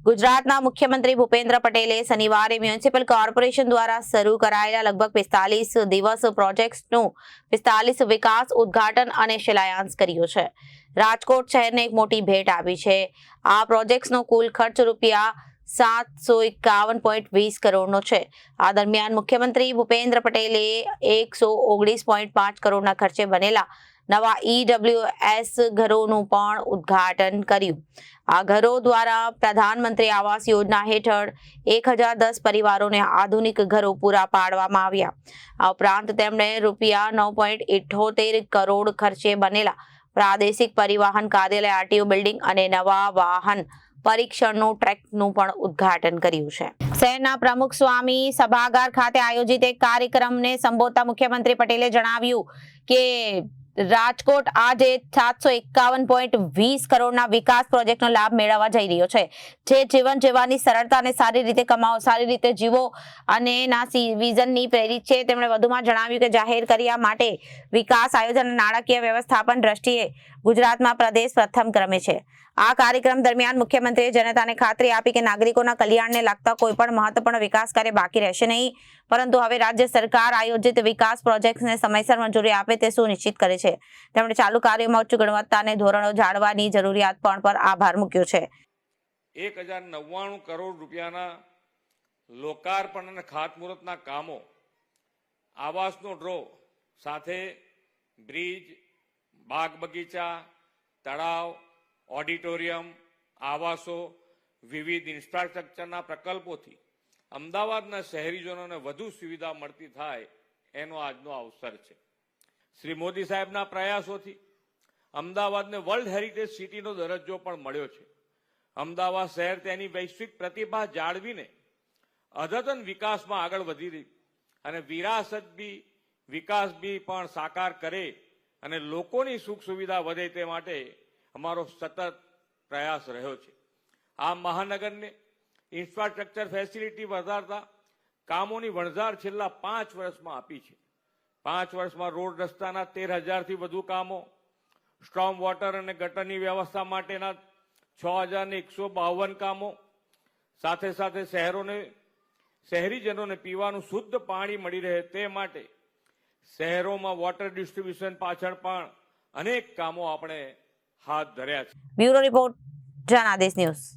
ગુજરાતના મુખ્યમંત્રી ભૂપેન્દ્ર પટેલે શનિવારે મ્યુનિસિપલ કોર્પોરેશન દ્વારા શરૂ કરાયેલા લગભગ 45 દિવસ પ્રોજેક્ટ્સનું 45 વિકાસ ઉદ્ઘાટન અને શિલાન્યાસ કર્યો છે. રાજકોટ શહેરને એક મોટી ભેટ આપી છે. આ પ્રોજેક્ટ્સનો કુલ ખર્ચ ₹751.20 કરોડનો છે. આ દરમિયાન મુખ્યમંત્રી ભૂપેન્દ્ર પટેલે 119.5 કરોડના ખર્ચે બનેલા નવા EWS ઘરોનું પણ ઉદ્ઘાટન કર્યું. આ ઘરો દ્વારા પ્રધાનમંત્રી આવાસ યોજના હેઠળ 1010 પરિવારોને આધુનિક ઘરો પૂરા પાડવામાં આવ્યા. આ ઉપરાંત તેમણે ₹9.78 કરોડ ખર્ચે બનેલા પ્રાદેશિક પરિવહન કાર્યાલય RTO બિલ્ડિંગ અને નવા વાહન પરીક્ષણનું ટ્રેકનું પણ ઉદ્ઘાટન કર્યું છે. શહેરના પ્રમુખ સ્વામી સભાગાર ખાતે આયોજિત એક કાર્યક્રમને સંબોધતા મુખ્યમંત્રી પટેલે જણાવ્યું કે રાજકોટ આજે 751.20 કરોડના વિકાસ પ્રોજેક્ટનો લાભ મેળવવા જઈ રહ્યો છે, જે જીવન જીવવાની સરળતા અને સારી રીતે કમાવો, સારી રીતે જીવો અને વિઝનની પ્રેરિત છે. તેમણે વધુમાં જણાવ્યું કે જાહેર કર્યા માટે વિકાસ આયોજન અને નાણાકીય વ્યવસ્થાપન દ્રષ્ટિએ ગુજરાતમાં પ્રદેશ પ્રથમ ક્રમે છે. આ કાર્યક્રમ દરમિયાન મુખ્યમંત્રીએ જનતાને ખાતરી આપી કે નાગરિકોના કલ્યાણને લગતા કોઈ પણ મહત્વપૂર્ણ વિકાસ કાર્ય બાકી રહેશે નહીં, પરંતુ હવે રાજ્ય સરકાર આયોજિત વિકાસ પ્રોજેક્ટ્સને સમયસર મંજૂરી આપે તે સુનિશ્ચિત કરે છે. તેમણે ચાલુ કાર્યોમાં ઉચ્ચ ગુણવત્તા અને ધોરણો જાળવવાની જરૂરિયાત પર આભાર મૂક્યો છે. 1099 કરોડ રૂપિયાના લોકાર્પણ અને ખાતમુહૂર્તના કામો, આવાસનો ડ્રો સાથે બ્રિજ, બાગ બગીચા, તળાવ, ઓડિટોરિયમ, આવાસો, વિવિધ ઇન્ફ્રાસ્ટ્રક્ચરના પ્રકલ્પોથી અમદાવાદના શહેરીજનોને વધુ સુવિધા મળતી થાય એનો આજનો અવસર છે. શ્રી મોદી સાહેબના પ્રયાસોથી અમદાવાદને વર્લ્ડ હેરિટેજ સિટીનો દરજ્જો પણ મળ્યો છે. અમદાવાદ શહેર તેની વૈશ્વિક પ્રતિભા જાળવીને અદ્યતન વિકાસમાં આગળ વધી રહી અને વિકાસ બી પણ સાકાર કરે અને લોકોની સુખ સુવિધા વધે તે માટે અમારો સતત પ્રયાસ રહ્યો છે. આ મહાનગરને ઇન્ફ્રાસ્ટ્રક્ચર ફેસિલિટી વધારતા કામોની વણઝાર છેલ્લા 5 વર્ષમાં આપી છે. 5 વર્ષમાં રોડ રસ્તાના 13,000થી વધુ કામો, સ્ટ્રોમ વોટર અને ગટરની વ્યવસ્થા માટેના 6,152 કામો, સાથે સાથે શહેરીજનોને પીવાનું શુદ્ધ પાણી મળી રહે તે માટે શહેરોમાં વોટર ડિસ્ટ્રીબ્યુશન પાછળ પણ અનેક કામો આપણે હાથ ધર્યા છે. Bureau report, Janadesh news.